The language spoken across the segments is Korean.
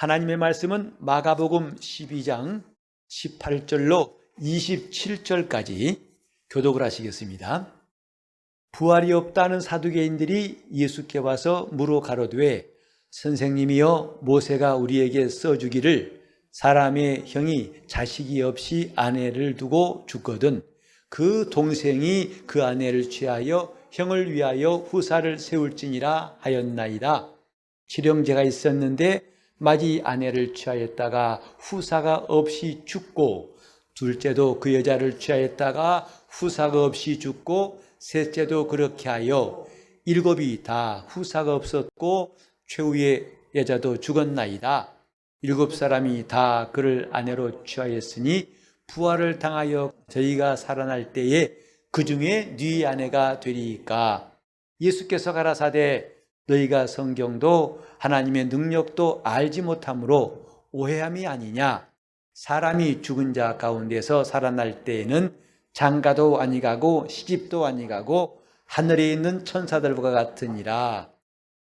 하나님의 말씀은 마가복음 12장 18절로 27절까지 교독을 하시겠습니다. 부활이 없다는 사두개인들이 예수께 와서 물어 가로되 선생님이여 모세가 우리에게 써주기를 사람의 형이 자식이 없이 아내를 두고 죽거든 그 동생이 그 아내를 취하여 형을 위하여 후사를 세울지니라 하였나이다. 칠형제가 있었는데 마지 아내를 취하였다가 후사가 없이 죽고 둘째도 그 여자를 취하였다가 후사가 없이 죽고 셋째도 그렇게 하여 일곱이 다 후사가 없었고 최후의 여자도 죽었나이다. 7사람이 다 그를 아내로 취하였으니 부활을 당하여 저희가 살아날 때에 그 중에 네 아내가 되리이까. 예수께서 가라사대 너희가 성경도 하나님의 능력도 알지 못함으로 오해함이 아니냐. 사람이 죽은 자 가운데서 살아날 때에는 장가도 아니가고 시집도 아니가고 하늘에 있는 천사들과 같으니라.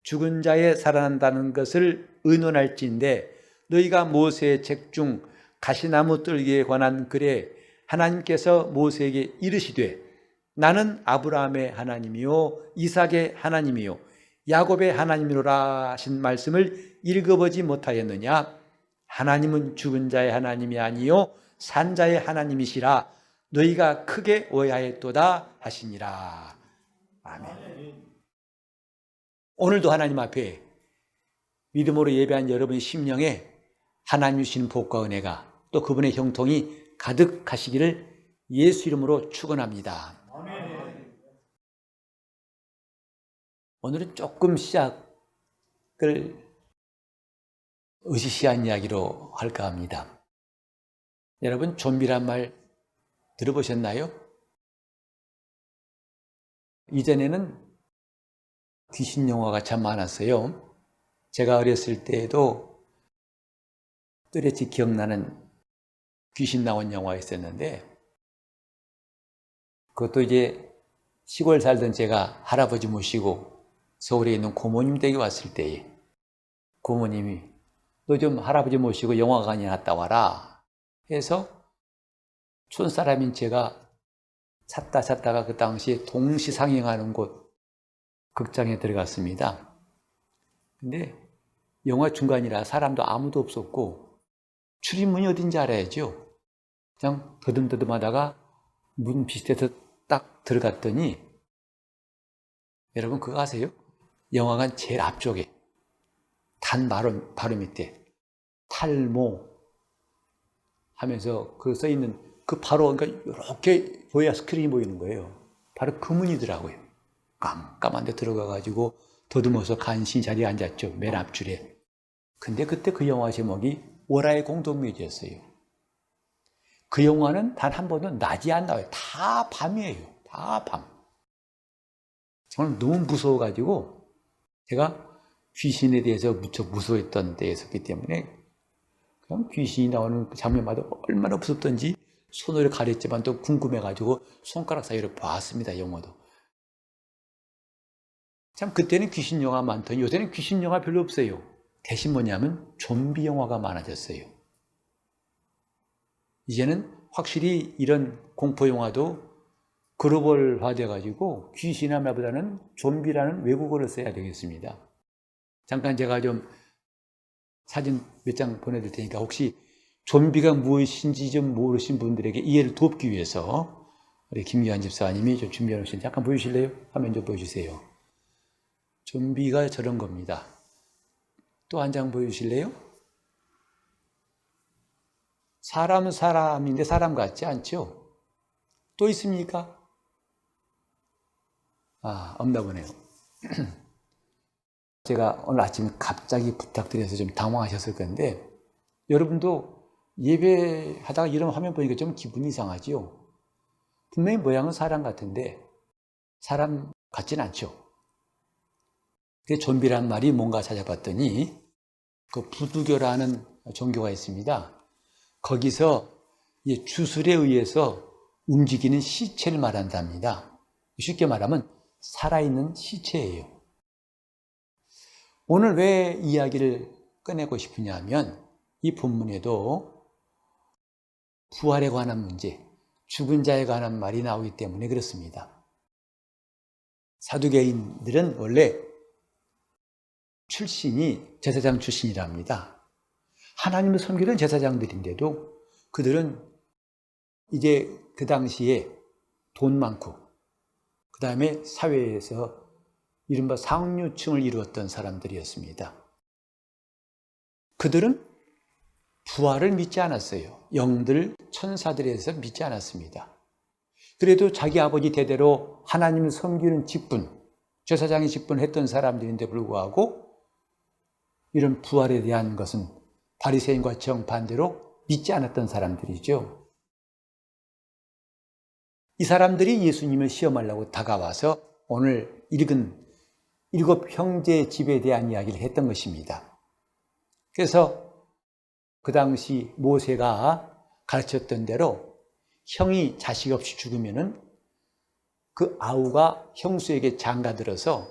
죽은 자에 살아난다는 것을 의논할진대 너희가 모세의 책 중 가시나무 뜰기에 관한 글에 하나님께서 모세에게 이르시되 나는 아브라함의 하나님이요 이삭의 하나님이요 야곱의 하나님이로라 하신 말씀을 읽어보지 못하였느냐. 하나님은 죽은 자의 하나님이 아니요 산 자의 하나님이시라. 너희가 크게 오해하였도다 하시니라. 아멘. 오늘도 하나님 앞에 믿음으로 예배한 여러분의 심령에 하나님 주시는 복과 은혜가 또 그분의 형통이 가득하시기를 예수 이름으로 축원합니다. 오늘은 조금 시작을 으시시한 이야기로 할까 합니다. 여러분 좀비란 말 들어보셨나요? 이전에는 귀신 영화가 참 많았어요. 제가 어렸을 때에도 뚜렷이 기억나는 귀신 나온 영화가 있었는데 그것도 이제 시골 살던 제가 할아버지 모시고 서울에 있는 고모님 댁에 왔을 때에 고모님이 너 좀 할아버지 모시고 영화관에 갔다 와라 해서 촌사람인 제가 찾다가 그 당시에 동시 상영하는 곳 극장에 들어갔습니다. 근데 영화 중간이라 사람도 아무도 없었고 출입문이 어딘지 알아야죠. 그냥 더듬더듬하다가 문 비슷해서 딱 들어갔더니 여러분 그거 아세요? 영화관 제일 앞쪽에 단 바로 밑에 탈모 하면서 그 써있는 그 바로 그러니까 이렇게 보여야 스크린이 보이는 거예요. 바로 그 문이더라고요. 깜깜한 데 들어가가지고 더듬어서 간신히 자리에 앉았죠. 맨 앞줄에. 근데 그때 그 영화 제목이 월화의 공동묘지였어요. 그 영화는 단 한 번도 낮이 안 나와요. 다 밤이에요. 다 밤. 정말 너무 무서워가지고 제가 귀신에 대해서 무척 무서워했던 때였었기 때문에 그냥 귀신이 나오는 장면마다 얼마나 무섭던지 손으로 가렸지만 또 궁금해가지고 손가락 사이로 봤습니다. 영화도. 참 그때는 귀신 영화 많더니 요새는 귀신 영화 별로 없어요. 대신 뭐냐면 좀비 영화가 많아졌어요. 이제는 확실히 이런 공포 영화도 글로벌화 돼가지고 귀신이나 말보다는 좀비라는 외국어를 써야 되겠습니다. 잠깐 제가 좀 사진 몇 장 보내드릴 테니까 혹시 좀비가 무엇인지 좀 모르신 분들에게 이해를 돕기 위해서 우리 김기환 집사님이 좀 준비해 놓으신 잠깐 보여주실래요? 화면 좀 보여주세요. 좀비가 저런 겁니다. 또 한 장 보여주실래요? 사람은 사람인데 사람 같지 않죠? 또 있습니까? 없나 보네요. 제가 오늘 아침에 갑자기 부탁드려서 좀 당황하셨을 건데 여러분도 예배하다가 이런 화면 보니까 좀 기분이 이상하죠? 분명히 모양은 사람 같은데 사람 같진 않죠? 좀비란 말이 뭔가 찾아봤더니 그 부두교라는 종교가 있습니다. 거기서 주술에 의해서 움직이는 시체를 말한답니다. 쉽게 말하면 살아있는 시체예요. 오늘 왜 이야기를 꺼내고 싶으냐면 이 본문에도 부활에 관한 문제, 죽은 자에 관한 말이 나오기 때문에 그렇습니다. 사두개인들은 원래 출신이 제사장 출신이랍니다. 하나님을 섬기는 제사장들인데도 그들은 이제 그 당시에 돈 많고 그 다음에 사회에서 이른바 상류층을 이루었던 사람들이었습니다. 그들은 부활을 믿지 않았어요. 영들, 천사들에 대해서 믿지 않았습니다. 그래도 자기 아버지 대대로 하나님을 섬기는 직분, 제사장의 직분을 했던 사람들인데 불구하고 이런 부활에 대한 것은 바리새인과 정반대로 믿지 않았던 사람들이죠. 이 사람들이 예수님을 시험하려고 다가와서 오늘 읽은 7 형제의 집에 대한 이야기를 했던 것입니다. 그래서 그 당시 모세가 가르쳤던 대로 형이 자식 없이 죽으면은 그 아우가 형수에게 장가들어서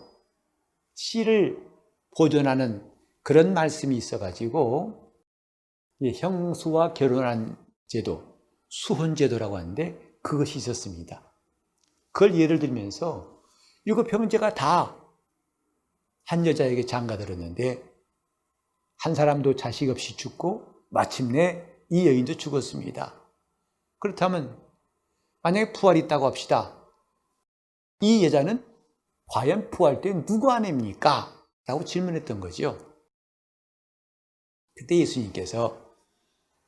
씨를 보존하는 그런 말씀이 있어가지고 형수와 결혼한 제도, 수혼제도라고 하는데 그것이 있었습니다. 그걸 예를 들면서 7 형제가 다 한 여자에게 장가들었는데 한 사람도 자식 없이 죽고 마침내 이 여인도 죽었습니다. 그렇다면 만약에 부활이 있다고 합시다. 이 여자는 과연 부활 때 누구 아내입니까? 라고 질문했던 거죠. 그때 예수님께서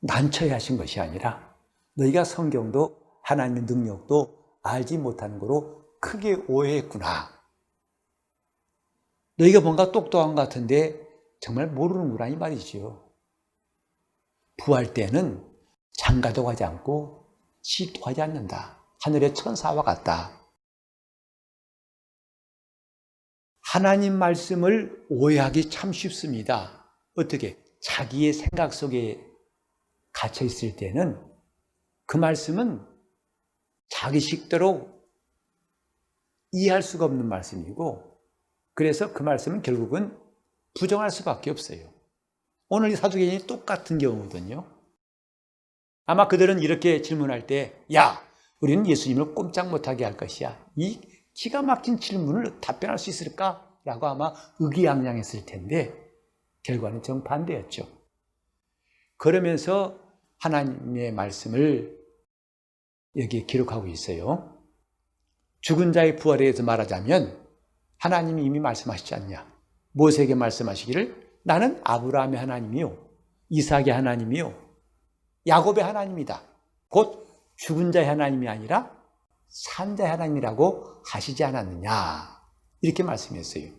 난처해 하신 것이 아니라 너희가 성경도 하나님의 능력도 알지 못하는 거로 크게 오해했구나. 너희가 뭔가 똑똑한 것 같은데 정말 모르는구나 이 말이지요. 부활 때는 장가도 가지 않고 시도 하지 않는다. 하늘의 천사와 같다. 하나님 말씀을 오해하기 참 쉽습니다. 어떻게? 자기의 생각 속에 갇혀 있을 때는 그 말씀은 자기 식대로 이해할 수가 없는 말씀이고 그래서 그 말씀은 결국은 부정할 수밖에 없어요. 오늘 이 사두개인이 똑같은 경우거든요. 아마 그들은 이렇게 질문할 때 야, 우리는 예수님을 꼼짝 못하게 할 것이야. 이 기가 막힌 질문을 답변할 수 있을까? 라고 아마 의기양양했을 텐데 결과는 정반대였죠. 그러면서 하나님의 말씀을 여기에 기록하고 있어요. 죽은 자의 부활에 대해서 말하자면 하나님이 이미 말씀하시지 않냐. 모세에게 말씀하시기를 나는 아브라함의 하나님이요 이삭의 하나님이요 야곱의 하나님이다. 곧 죽은 자의 하나님이 아니라 산 자의 하나님이라고 하시지 않았느냐. 이렇게 말씀했어요.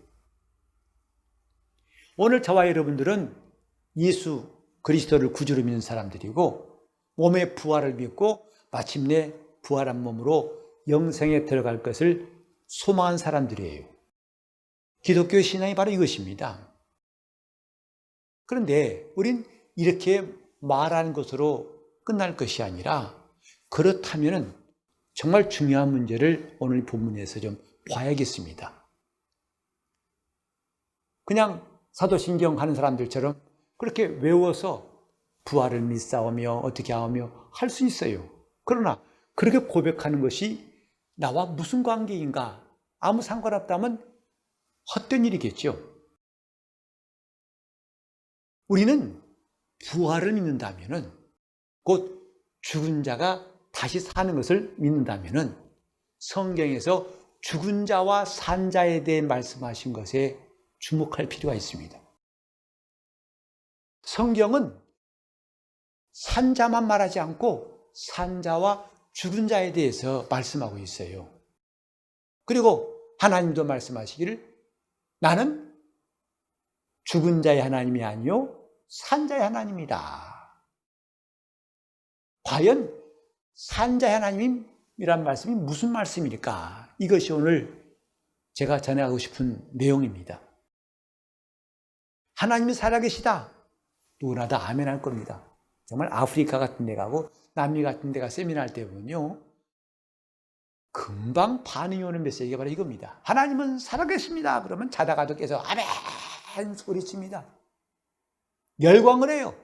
오늘 저와 여러분들은 예수 그리스도를 구주로 믿는 사람들이고 몸의 부활을 믿고 마침내 부활한 몸으로 영생에 들어갈 것을 소망한 사람들이에요. 기독교 신앙이 바로 이것입니다. 그런데 우린 이렇게 말하는 것으로 끝날 것이 아니라 그렇다면 정말 중요한 문제를 오늘 본문에서 좀 봐야겠습니다. 그냥 사도신경 하는 사람들처럼 그렇게 외워서 부활을 믿사오며 어떻게 하며 할 수 있어요. 그러나 그렇게 고백하는 것이 나와 무슨 관계인가? 아무 상관없다면 헛된 일이겠죠. 우리는 부활을 믿는다면 곧 죽은 자가 다시 사는 것을 믿는다면 성경에서 죽은 자와 산 자에 대해 말씀하신 것에 주목할 필요가 있습니다. 성경은 산 자만 말하지 않고 산 자와 죽은 자에 대해서 말씀하고 있어요. 그리고 하나님도 말씀하시기를 나는 죽은 자의 하나님이 아니요 산 자의 하나님이다. 과연 산 자의 하나님이란 말씀이 무슨 말씀일까? 이것이 오늘 제가 전하고 싶은 내용입니다. 하나님이 살아계시다. 누구나 다 아멘 할 겁니다. 정말 아프리카 같은 데 가고 남미 같은 데 가 세미나 할 때 보면요. 금방 반응이 오는 메시지가 바로 이겁니다. 하나님은 살아계십니다. 그러면 자다가도 깨서 아멘 소리칩니다. 열광을 해요.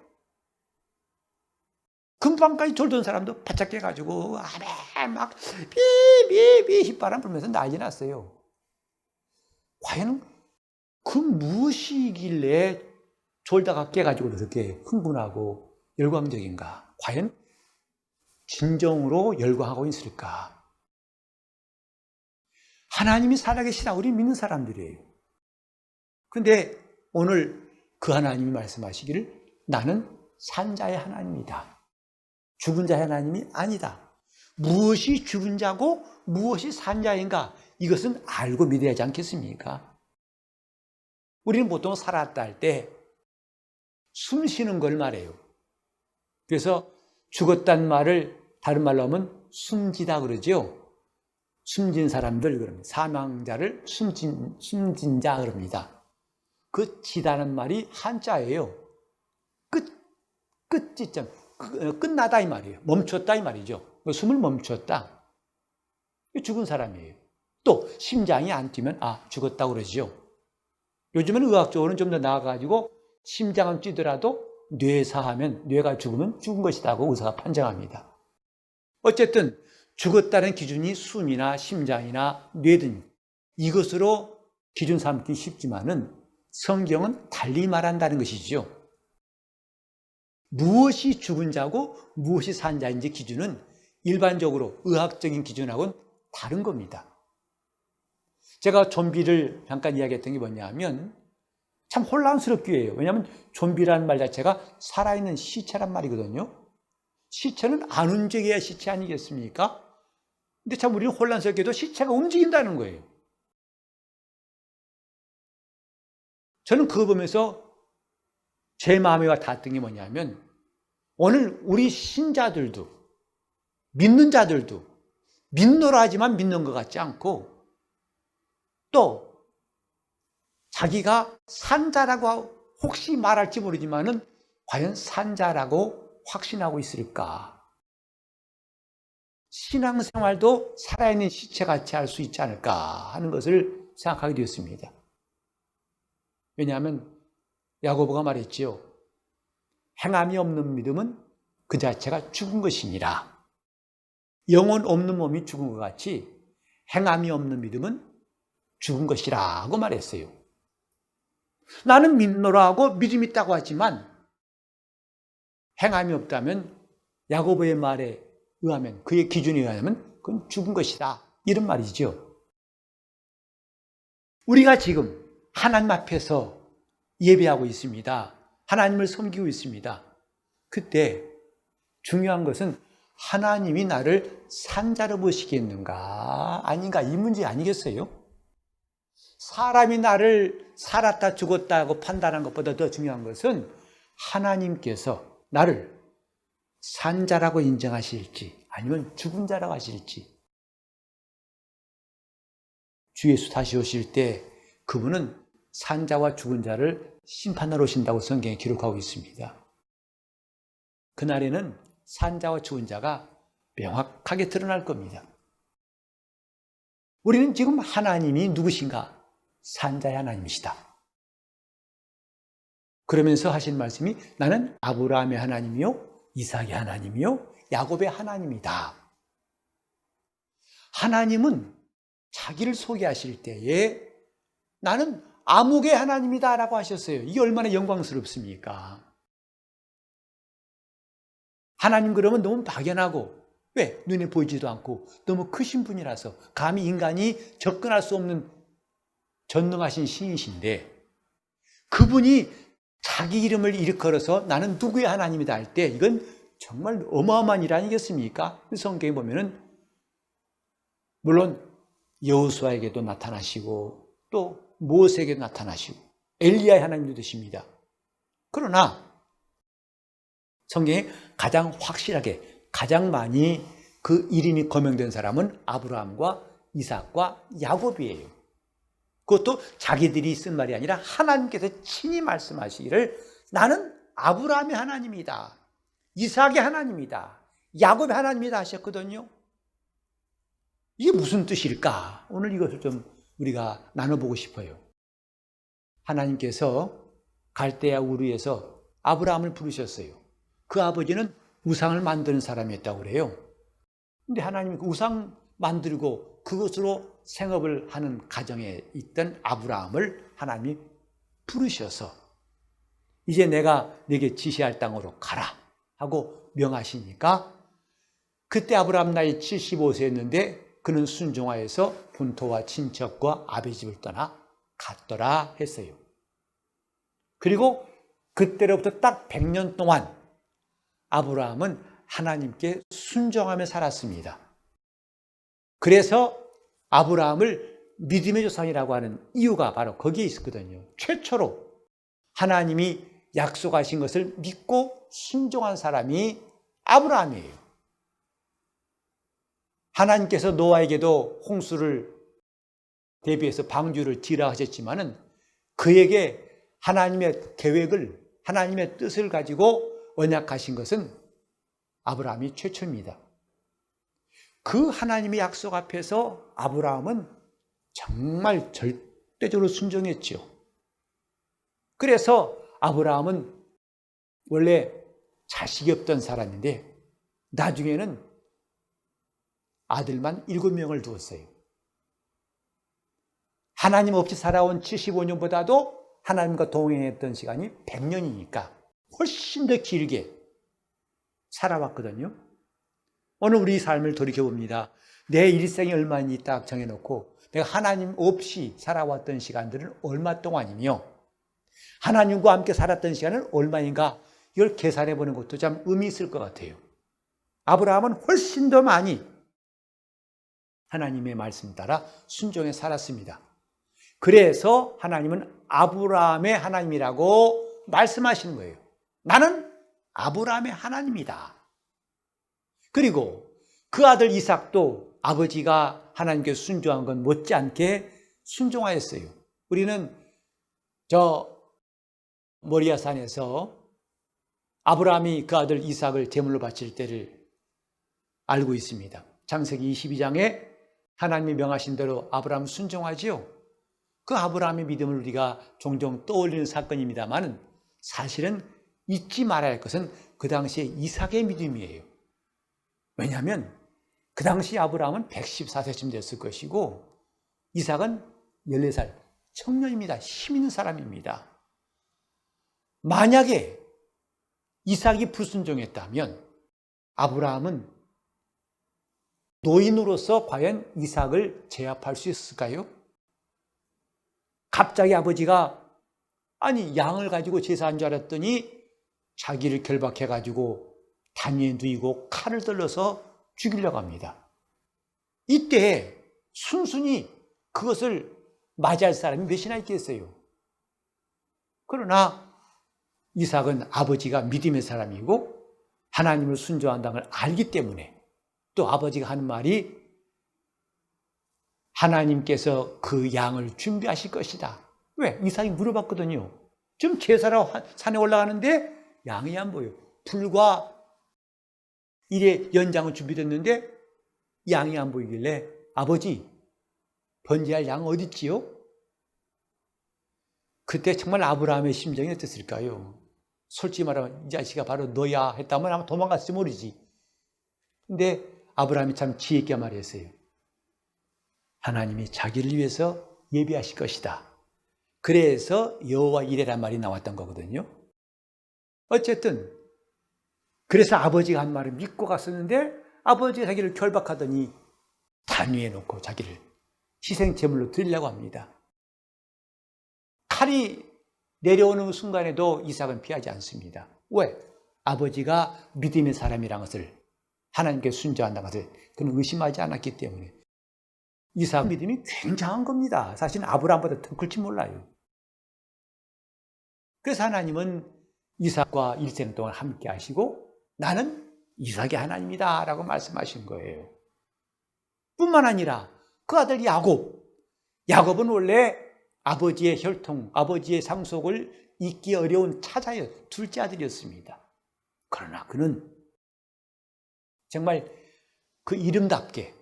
금방까지 졸던 사람도 바짝 깨가지고 아멘 막 비비비 휘바람 불면서 난리 났어요. 과연 그 무엇이길래 졸다가 깨가지고 그렇게 흥분하고 열광적인가? 과연 진정으로 열광하고 있을까? 하나님이 살아계시다 우리 믿는 사람들이에요. 그런데 오늘 그 하나님이 말씀하시기를 나는 산자의 하나님이다. 죽은 자의 하나님이 아니다. 무엇이 죽은 자고 무엇이 산자인가? 이것은 알고 믿어야 하지 않겠습니까? 우리는 보통 살았다 할 때 숨 쉬는 걸 말해요. 그래서 죽었다는 말을 다른 말로 하면 숨지다 그러죠. 숨진 사람들 그럽니다. 사망자를 숨진 자 그럽니다. 그 지다는 말이 한자예요. 끝지점, 끝나다 이 말이에요. 멈췄다 이 말이죠. 숨을 멈췄다. 죽은 사람이에요. 또 심장이 안 뛰면 죽었다고 그러죠. 요즘은 의학적으로는 좀 더 나아가지고 심장은 뛰더라도 뇌사하면 뇌가 죽으면 죽은 것이라고 의사가 판정합니다. 어쨌든 죽었다는 기준이 숨이나 심장이나 뇌든 이것으로 기준 삼기 쉽지만은 성경은 달리 말한다는 것이죠. 무엇이 죽은 자고 무엇이 산 자인지 기준은 일반적으로 의학적인 기준하고는 다른 겁니다. 제가 좀비를 잠깐 이야기했던 게 뭐냐 하면 참 혼란스럽기도 해요. 왜냐하면 좀비라는 말 자체가 살아있는 시체란 말이거든요. 시체는 안 움직여야 시체 아니겠습니까? 근데 참 우리는 혼란스럽게도 시체가 움직인다는 거예요. 저는 그거 보면서 제 마음에 와 닿았던 게 뭐냐면 오늘 우리 신자들도 믿는 자들도 믿노라 하지만 믿는 것 같지 않고 또 자기가 산자라고 혹시 말할지 모르지만은 과연 산자라고 확신하고 있을까? 신앙생활도 살아있는 시체같이 할 수 있지 않을까 하는 것을 생각하게 되었습니다. 왜냐하면 야고보가 말했지요. 행함이 없는 믿음은 그 자체가 죽은 것이니라. 영혼 없는 몸이 죽은 것 같이 행함이 없는 믿음은 죽은 것이라고 말했어요. 나는 믿노라 하고 믿음 있다고 하지만 행함이 없다면 야고보의 말에 의하면 그의 기준에 의하면 그건 죽은 것이다. 이런 말이죠. 우리가 지금 하나님 앞에서 예배하고 있습니다. 하나님을 섬기고 있습니다. 그때 중요한 것은 하나님이 나를 산자로 보시겠는가 아닌가 이 문제 아니겠어요? 사람이 나를 살았다 죽었다 하고 판단한 것보다 더 중요한 것은 하나님께서 나를 산자라고 인정하실지 아니면 죽은 자라고 하실지. 주 예수 다시 오실 때 그분은 산자와 죽은 자를 심판하러 오신다고 성경에 기록하고 있습니다. 그날에는 산자와 죽은 자가 명확하게 드러날 겁니다. 우리는 지금 하나님이 누구신가? 산자의 하나님이시다. 그러면서 하신 말씀이 나는 아브라함의 하나님이요 이삭의 하나님이요 야곱의 하나님이다. 하나님은 자기를 소개하실 때에 나는 아무개 하나님이다 라고 하셨어요. 이게 얼마나 영광스럽습니까? 하나님 그러면 너무 막연하고 왜? 눈에 보이지도 않고 너무 크신 분이라서 감히 인간이 접근할 수 없는 전능하신 신이신데 그분이 자기 이름을 일컬어서 나는 누구의 하나님이다 할 때 이건 정말 어마어마한 일 아니겠습니까? 성경에 보면은 물론 여호수아에게도 나타나시고 또 모세에게도 나타나시고 엘리야의 하나님도 되십니다. 그러나 성경에 가장 확실하게 가장 많이 그 이름이 거명된 사람은 아브라함과 이삭과 야곱이에요. 그것도 자기들이 쓴 말이 아니라 하나님께서 친히 말씀하시기를 나는 아브라함의 하나님이다. 이삭의 하나님이다. 야곱의 하나님이다 하셨거든요. 이게 무슨 뜻일까? 오늘 이것을 좀 우리가 나눠보고 싶어요. 하나님께서 갈대아 우르에서 아브라함을 부르셨어요. 그 아버지는 우상을 만드는 사람이었다고 그래요. 근데 하나님이 그 우상 만들고 그것으로 생업을 하는 가정에 있던 아브라함을 하나님이 부르셔서 이제 내가 네게 지시할 땅으로 가라 하고 명하시니까 그때 아브라함 나이 75세였는데 그는 순종하여서 본토와 친척과 아비 집을 떠나 갔더라 했어요. 그리고 그때로부터 딱 100년 동안 아브라함은 하나님께 순종하며 살았습니다. 그래서 아브라함을 믿음의 조상이라고 하는 이유가 바로 거기에 있었거든요. 최초로 하나님이 약속하신 것을 믿고 순종한 사람이 아브라함이에요. 하나님께서 노아에게도 홍수를 대비해서 방주를 지으라 하셨지만은 그에게 하나님의 계획을, 하나님의 뜻을 가지고 언약하신 것은 아브라함이 최초입니다. 그 하나님의 약속 앞에서 아브라함은 정말 절대적으로 순종했죠. 그래서 아브라함은 원래 자식이 없던 사람인데 나중에는 아들만 7명을 두었어요. 하나님 없이 살아온 75년보다도 하나님과 동행했던 시간이 100년이니까 훨씬 더 길게 살아왔거든요. 오늘 우리 삶을 돌이켜봅니다. 내 일생이 얼마인지 딱 정해놓고 내가 하나님 없이 살아왔던 시간들은 얼마 동안이며 하나님과 함께 살았던 시간은 얼마인가 이걸 계산해보는 것도 참 의미 있을 것 같아요. 아브라함은 훨씬 더 많이 하나님의 말씀 따라 순종해 살았습니다. 그래서 하나님은 아브라함의 하나님이라고 말씀하시는 거예요. 나는 아브라함의 하나님이다. 그리고 그 아들 이삭도 아버지가 하나님께 순종한 건 못지않게 순종하였어요. 우리는 저 모리아산에서 아브라함이 그 아들 이삭을 제물로 바칠 때를 알고 있습니다. 창세기 22장에 하나님이 명하신 대로 아브라함 순종하지요. 그 아브라함의 믿음을 우리가 종종 떠올리는 사건입니다만 사실은 잊지 말아야 할 것은 그 당시에 이삭의 믿음이에요. 왜냐하면 그 당시 아브라함은 114세쯤 됐을 것이고 이삭은 14살 청년입니다. 힘 있는 사람입니다. 만약에 이삭이 불순종했다면 아브라함은 노인으로서 과연 이삭을 제압할 수 있을까요? 갑자기 아버지가 양을 가지고 제사한 줄 알았더니 자기를 결박해가지고 단 위에 누이고 칼을 들러서 죽이려고 합니다. 이때 순순히 그것을 맞이할 사람이 몇이나 있겠어요. 그러나 이삭은 아버지가 믿음의 사람이고 하나님을 순종한다는 걸 알기 때문에 또 아버지가 하는 말이 하나님께서 그 양을 준비하실 것이다. 왜? 이삭이 물어봤거든요. 지금 제사로 산에 올라가는데 양이 안 보여. 불과 일의 연장은 준비됐는데 양이 안 보이길래 아버지, 번제할 양 어디 있지요? 그때 정말 아브라함의 심정이 어땠을까요? 솔직히 말하면 이 자식아 바로 너야 했다면 아마 도망갔을지 모르지. 근데 아브라함이 참 지혜 있게 말했어요. 하나님이 자기를 위해서 예비하실 것이다. 그래서 여호와 이레란 말이 나왔던 거거든요. 어쨌든 그래서 아버지가 한 말을 믿고 갔었는데 아버지가 자기를 결박하더니 단위에 놓고 자기를 희생제물로 드리려고 합니다. 칼이 내려오는 순간에도 이삭은 피하지 않습니다. 왜? 아버지가 믿음의 사람이라는 것을 하나님께 순종한다는 것을 그는 의심하지 않았기 때문에 이삭 믿음이 굉장한 겁니다. 사실 아브라함보다 더 클지 몰라요. 그래서 하나님은 이삭과 일생 동안 함께 하시고 나는 이삭의 하나님이다 라고 말씀하신 거예요. 뿐만 아니라 그 아들 야곱은 원래 아버지의 혈통, 아버지의 상속을 잊기 어려운 차자여 둘째 아들이었습니다. 그러나 그는 정말 그 이름답게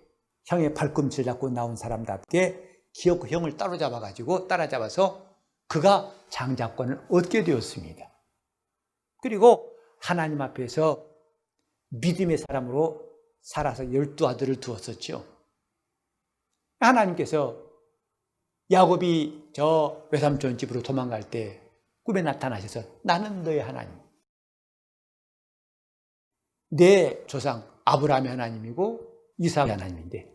형의 발꿈치를 잡고 나온 사람답게 기어코 형을 따라잡아서 그가 장자권을 얻게 되었습니다. 그리고 하나님 앞에서 믿음의 사람으로 살아서 12아들을 두었었죠. 하나님께서 야곱이 저 외삼촌 집으로 도망갈 때 꿈에 나타나셔서 나는 너의 하나님, 내 조상 아브라함의 하나님이고 이삭의 하나님인데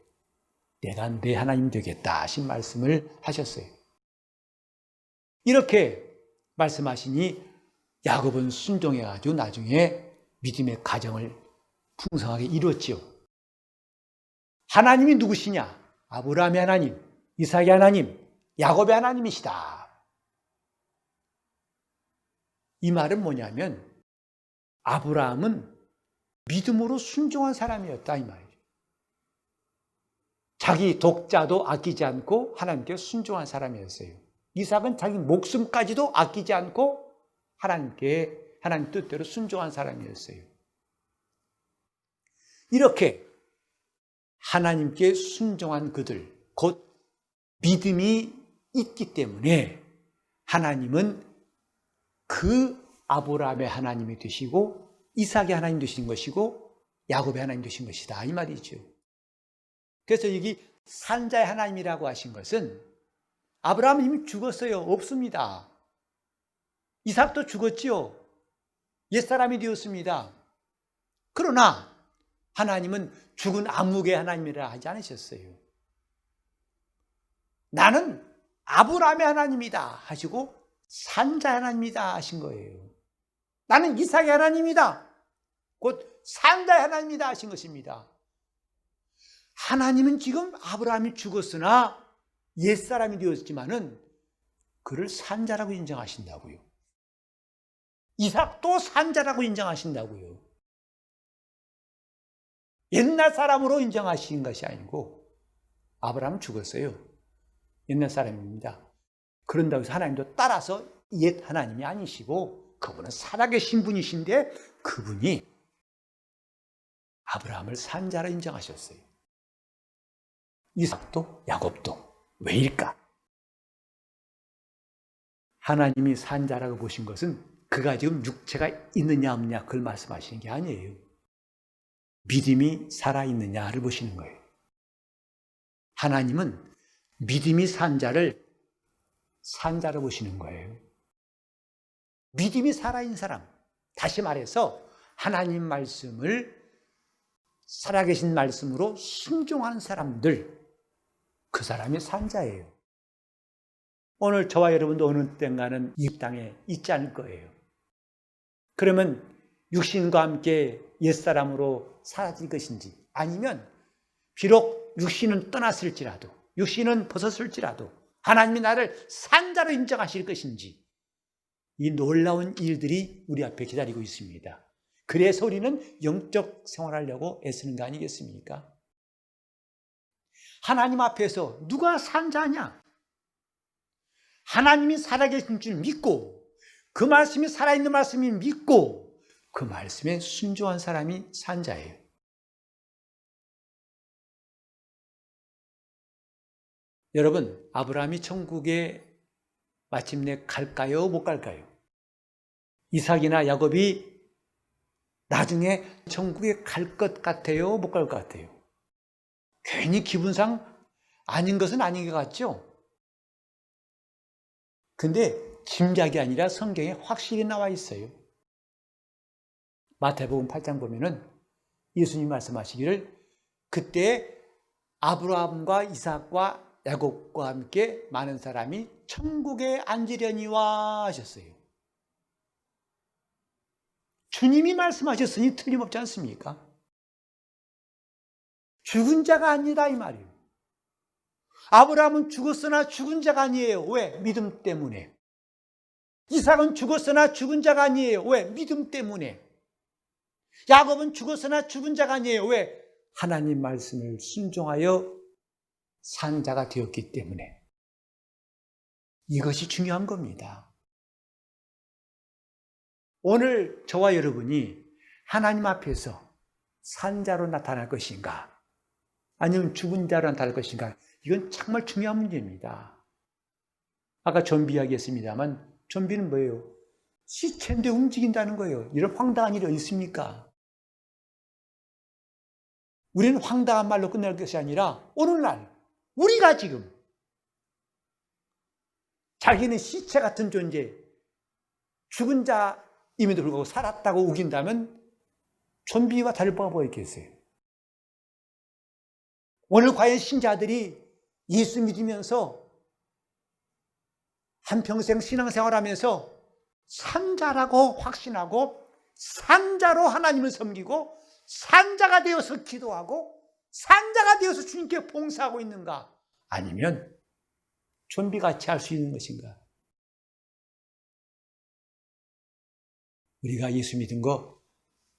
내가 내 하나님 되겠다 하신 말씀을 하셨어요. 이렇게 말씀하시니 야곱은 순종해가지고 나중에 믿음의 가정을 풍성하게 이루었지요. 하나님이 누구시냐? 아브라함의 하나님, 이삭의 하나님, 야곱의 하나님이시다. 이 말은 뭐냐면 아브라함은 믿음으로 순종한 사람이었다 이 말이죠. 자기 독자도 아끼지 않고 하나님께 순종한 사람이었어요. 이삭은 자기 목숨까지도 아끼지 않고 하나님께 하나님 뜻대로 순종한 사람이었어요. 이렇게 하나님께 순종한 그들, 곧 믿음이 있기 때문에 하나님은 그 아브라함의 하나님이 되시고 이삭의 하나님 되신 것이고 야곱의 하나님 되신 것이다 이 말이죠. 그래서 여기 산자의 하나님이라고 하신 것은 아브라함은 이미 죽었어요. 없습니다. 이삭도 죽었지요. 옛사람이 되었습니다. 그러나 하나님은 죽은 암흑의 하나님이라 하지 않으셨어요. 나는 아브라함의 하나님이다 하시고 산자의 하나님이다 하신 거예요. 나는 이삭의 하나님이다. 곧 산자의 하나님이다 하신 것입니다. 하나님은 지금 아브라함이 죽었으나 옛사람이 되었지만은 그를 산자라고 인정하신다고요. 이삭도 산자라고 인정하신다고요. 옛날 사람으로 인정하신 것이 아니고 아브라함은 죽었어요. 옛날 사람입니다. 그런다고 해서 하나님도 따라서 옛 하나님이 아니시고 그분은 살아계신 분이신데 그분이 아브라함을 산자로 인정하셨어요. 이삭도 야곱도. 왜일까? 하나님이 산자라고 보신 것은 그가 지금 육체가 있느냐 없느냐 그걸 말씀하시는 게 아니에요. 믿음이 살아있느냐를 보시는 거예요. 하나님은 믿음이 산자를 산자로 보시는 거예요. 믿음이 살아있는 사람, 다시 말해서 하나님 말씀을 살아계신 말씀으로 순종하는 사람들, 그 사람이 산자예요. 오늘 저와 여러분도 어느 땐가는 이 땅에 있지 않을 거예요. 그러면 육신과 함께 옛사람으로 사라질 것인지 아니면 비록 육신은 떠났을지라도 육신은 벗었을지라도 하나님이 나를 산자로 인정하실 것인지 이 놀라운 일들이 우리 앞에 기다리고 있습니다. 그래서 우리는 영적 생활하려고 애쓰는 거 아니겠습니까? 하나님 앞에서 누가 산자냐? 하나님이 살아계신 줄 믿고 그 말씀이 살아있는 말씀이 믿고 그 말씀에 순종한 사람이 산자예요. 여러분, 아브라함이 천국에 마침내 갈까요? 못 갈까요? 이삭이나 야곱이 나중에 천국에 갈 것 같아요? 못 갈 것 같아요? 괜히 기분상 아닌 것은 아닌 것 같죠? 근데 짐작이 아니라 성경에 확실히 나와 있어요. 마태복음 8장 보면은 예수님 말씀하시기를 그때 아브라함과 이삭과 야곱과 함께 많은 사람이 천국에 앉으려니와 하셨어요. 주님이 말씀하셨으니 틀림없지 않습니까? 죽은 자가 아니다 이 말이에요. 아브라함은 죽었으나 죽은 자가 아니에요. 왜? 믿음 때문에. 이삭은 죽었으나 죽은 자가 아니에요. 왜? 믿음 때문에. 야곱은 죽었으나 죽은 자가 아니에요. 왜? 하나님 말씀을 순종하여 산 자가 되었기 때문에. 이것이 중요한 겁니다. 오늘 저와 여러분이 하나님 앞에서 산 자로 나타날 것인가? 아니면 죽은 자로 나타날 것인가? 이건 정말 중요한 문제입니다. 아까 좀비 이야기했습니다만 좀비는 뭐예요? 시체인데 움직인다는 거예요. 이런 황당한 일이 어디 있습니까? 우리는 황당한 말로 끝낼 것이 아니라 오늘날 우리가 지금 자기는 시체 같은 존재, 죽은 자임에도 불구하고 살았다고 우긴다면 좀비와 다를 바가 뭐가 있겠어요? 오늘 과연 신자들이 예수 믿으면서 한평생 신앙생활하면서 산자라고 확신하고 산자로 하나님을 섬기고 산자가 되어서 기도하고 산자가 되어서 주님께 봉사하고 있는가? 아니면 좀비같이 할 수 있는 것인가? 우리가 예수 믿은 거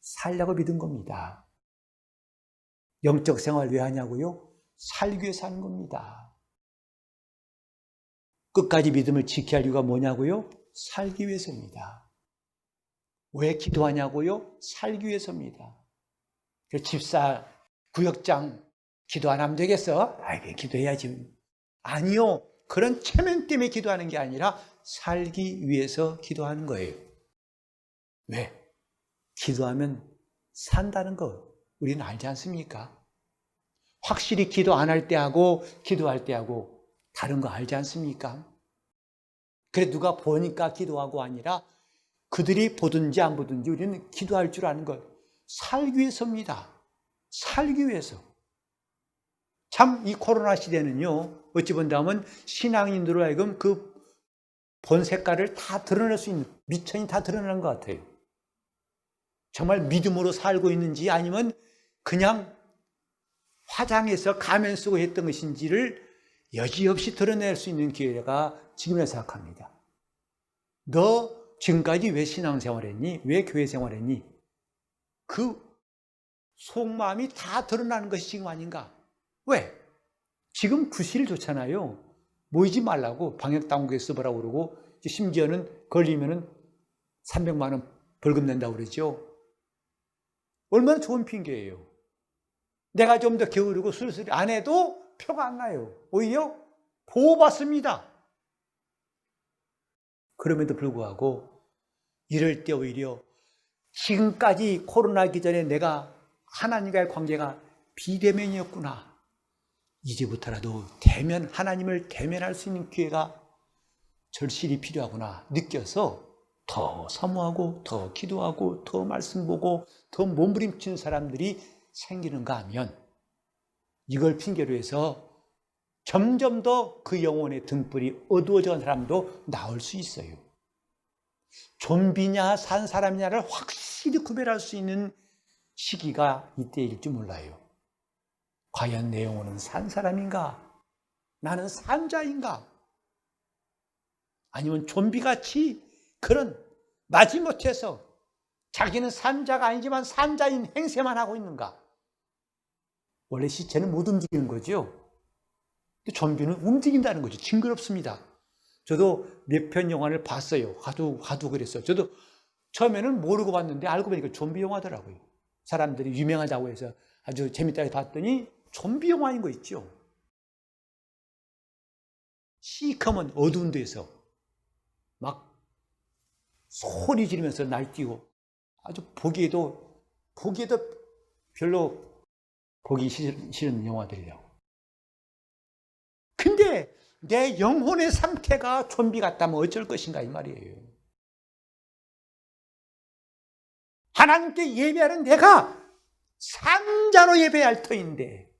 살려고 믿은 겁니다. 영적 생활 왜 하냐고요? 살기 위해서 하는 겁니다. 끝까지 믿음을 지켜야 할 이유가 뭐냐고요? 살기 위해서입니다. 왜 기도하냐고요? 살기 위해서입니다. 집사, 구역장 기도 안 하면 되겠어? 아이, 기도해야지. 아니요. 그런 체면 때문에 기도하는 게 아니라 살기 위해서 기도하는 거예요. 왜? 기도하면 산다는 거 우리는 알지 않습니까? 확실히 기도 안 할 때하고 기도할 때하고 다른 거 알지 않습니까? 그래 누가 보니까 기도하고 아니라 그들이 보든지 안 보든지 우리는 기도할 줄 아는 것. 살기 위해서입니다. 살기 위해서. 참 이 코로나 시대는요. 어찌 본다면 신앙인으로 하여금 그 본 색깔을 다 드러낼 수 있는 미천이 다 드러나는 것 같아요. 정말 믿음으로 살고 있는지 아니면 그냥 화장해서 가면 쓰고 했던 것인지를 여지없이 드러낼 수 있는 기회가 지금이라 생각합니다. 너 지금까지 왜 신앙생활했니? 왜 교회생활했니? 그 속마음이 다 드러나는 것이 지금 아닌가? 왜? 지금 구실이 좋잖아요. 모이지 말라고 방역당국에 써보라고 그러고 심지어는 걸리면은 300만 원 벌금 낸다고 그러죠. 얼마나 좋은 핑계예요. 내가 좀 더 게으르고 술술 안 해도 표가 안 나요. 오히려 보호받습니다. 그럼에도 불구하고 이럴 때 오히려 지금까지 코로나기 전에 내가 하나님과의 관계가 비대면이었구나. 이제부터라도 대면, 하나님을 대면할 수 있는 기회가 절실히 필요하구나 느껴서 더 사모하고 더 기도하고 더 말씀 보고 더 몸부림치는 사람들이 생기는가 하면 이걸 핑계로 해서 점점 더 그 영혼의 등불이 어두워져 간 사람도 나올 수 있어요. 좀비냐 산 사람이냐를 확실히 구별할 수 있는 시기가 이때일지 몰라요. 과연 내 영혼은 산 사람인가? 나는 산자인가? 아니면 좀비같이 그런 마지못해서 자기는 산자가 아니지만 산자인 행세만 하고 있는가? 원래 시체는 못 움직이는 거죠. 근데 좀비는 움직인다는 거죠. 징그럽습니다. 저도 몇 편 영화를 봤어요. 하도 그랬어요. 저도 처음에는 모르고 봤는데 알고 보니까 좀비 영화더라고요. 사람들이 유명하다고 해서 아주 재밌다고 봤더니 좀비 영화인 거 있죠. 시커먼 어두운 데서 막 소리 지르면서 날뛰고 아주 보기에도 별로 보기 싫은 영화들이라고. 근데 내 영혼의 상태가 좀비 같다면 어쩔 것인가 이 말이에요. 하나님께 예배하는 내가 산자로 예배할 터인데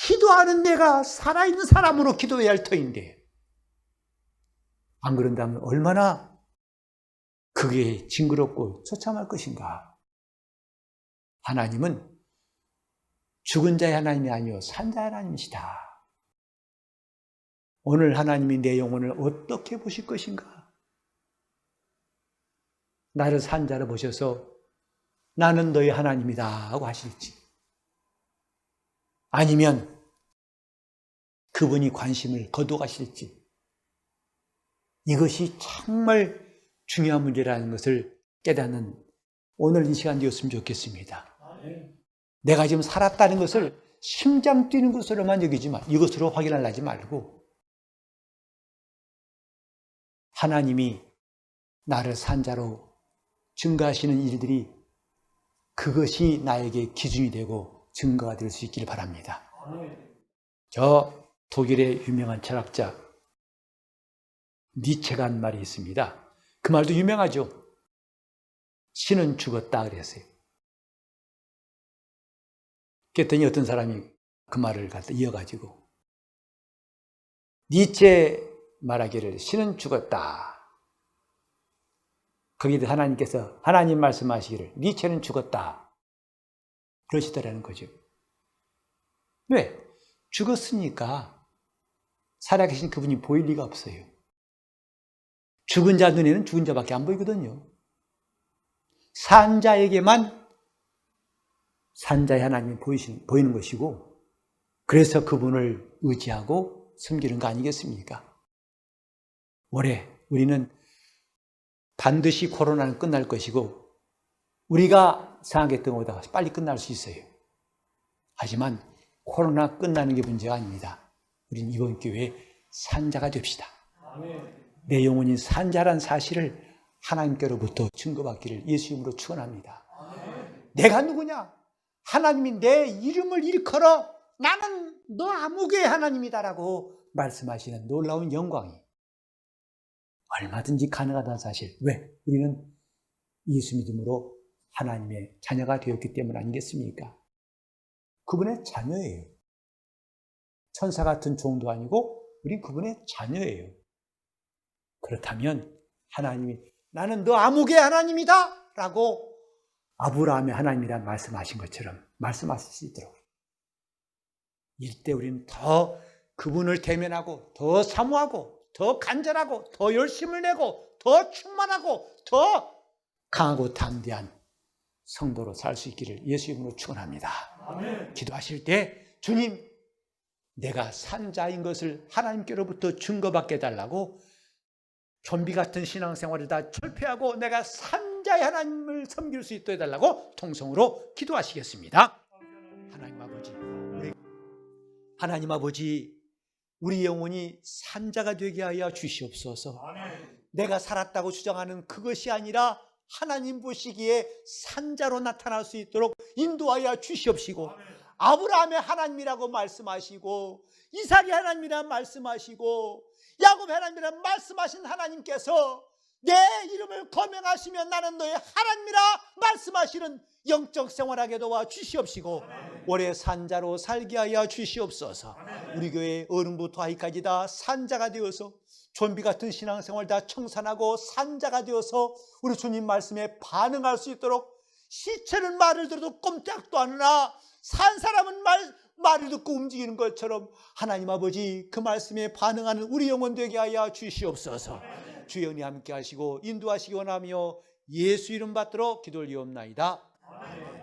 기도하는 내가 살아있는 사람으로 기도해야 할 터인데 안 그런다면 얼마나 그게 징그럽고 처참할 것인가. 하나님은 죽은 자의 하나님이 아니요 산자의 하나님이시다. 오늘 하나님이 내 영혼을 어떻게 보실 것인가? 나를 산자로 보셔서 나는 너의 하나님이다 하고 하실지 아니면 그분이 관심을 거둬가실지 이것이 정말 중요한 문제라는 것을 깨닫는 오늘 이 시간 되었으면 좋겠습니다. 내가 지금 살았다는 것을 심장 뛰는 것으로만 여기지 마. 이것으로 확인하지 말고 하나님이 나를 산자로 증거하시는 일들이 그것이 나에게 기준이 되고 증거가 될 수 있기를 바랍니다. 저 독일의 유명한 철학자 니체가 한 말이 있습니다. 그 말도 유명하죠. 신은 죽었다 그랬어요. 그랬더니 어떤 사람이 그 말을 갖다 이어가지고 니체 말하기를 신은 죽었다. 거기에 하나님께서 하나님 말씀하시기를 니체는 죽었다. 그러시더라는 거죠. 왜? 죽었으니까 살아계신 그분이 보일 리가 없어요. 죽은 자 눈에는 죽은 자밖에 안 보이거든요. 산 자에게만 산자의 하나님이 보이는 것이고 그래서 그분을 의지하고 섬기는 거 아니겠습니까? 올해 우리는 반드시 코로나는 끝날 것이고 우리가 생각했던 것보다 빨리 끝날 수 있어요. 하지만 코로나 끝나는 게 문제가 아닙니다. 우리는 이번 기회에 산자가 됩시다. 내 영혼이 산자란 사실을 하나님께로부터 증거받기를 예수 이름으로 축원합니다. 내가 누구냐? 하나님이 내 이름을 일컬어 나는 너 아무개의 하나님이다라고 말씀하시는 놀라운 영광이 얼마든지 가능하다는 사실. 왜? 우리는 예수 믿음으로 하나님의 자녀가 되었기 때문 아니겠습니까? 그분의 자녀예요. 천사 같은 종도 아니고 우리 그분의 자녀예요. 그렇다면 하나님이 나는 너 아무개의 하나님이다 라고 아브라함의 하나님이란 말씀하신 것처럼 말씀하실 수 있도록 이때 우리는 더 그분을 대면하고 더 사모하고 더 간절하고 더 열심을 내고 더 충만하고 더 강하고 담대한 성도로 살 수 있기를 예수 이름으로 축원합니다. 아멘. 기도하실 때 주님 내가 산자인 것을 하나님께로부터 증거받게 해달라고 좀비 같은 신앙생활을 다 철폐하고 내가 산자의 하나님을 섬길 수 있도록 해달라고 통성으로 기도하시겠습니다. 하나님 아버지 우리 영혼이 산자가 되게 하여 주시옵소서. 아멘. 내가 살았다고 주장하는 그것이 아니라 하나님 보시기에 산자로 나타날 수 있도록 인도하여 주시옵시고 아멘. 아브라함의 하나님이라고 말씀하시고 이삭의 하나님이라고 말씀하시고 야곱의 하나님이라고 말씀하신 하나님께서 내 이름을 거명하시면 나는 너의 하나님이라 말씀하시는 영적 생활하게 도와 주시옵시고 아멘. 올해 산자로 살게 하여 주시옵소서. 아멘. 우리 교회 어른부터 아이까지 다 산자가 되어서 좀비 같은 신앙생활 다 청산하고 산자가 되어서 우리 주님 말씀에 반응할 수 있도록 시체는 말을 들어도 꼼짝도 안 하나 산 사람은 말을 듣고 움직이는 것처럼 하나님 아버지 그 말씀에 반응하는 우리 영혼 되게 하여 주시옵소서. 주의 은혜 함께 하시고 인도하시기 원하며 예수 이름 받들어 기도 올리옵나이다. 아멘.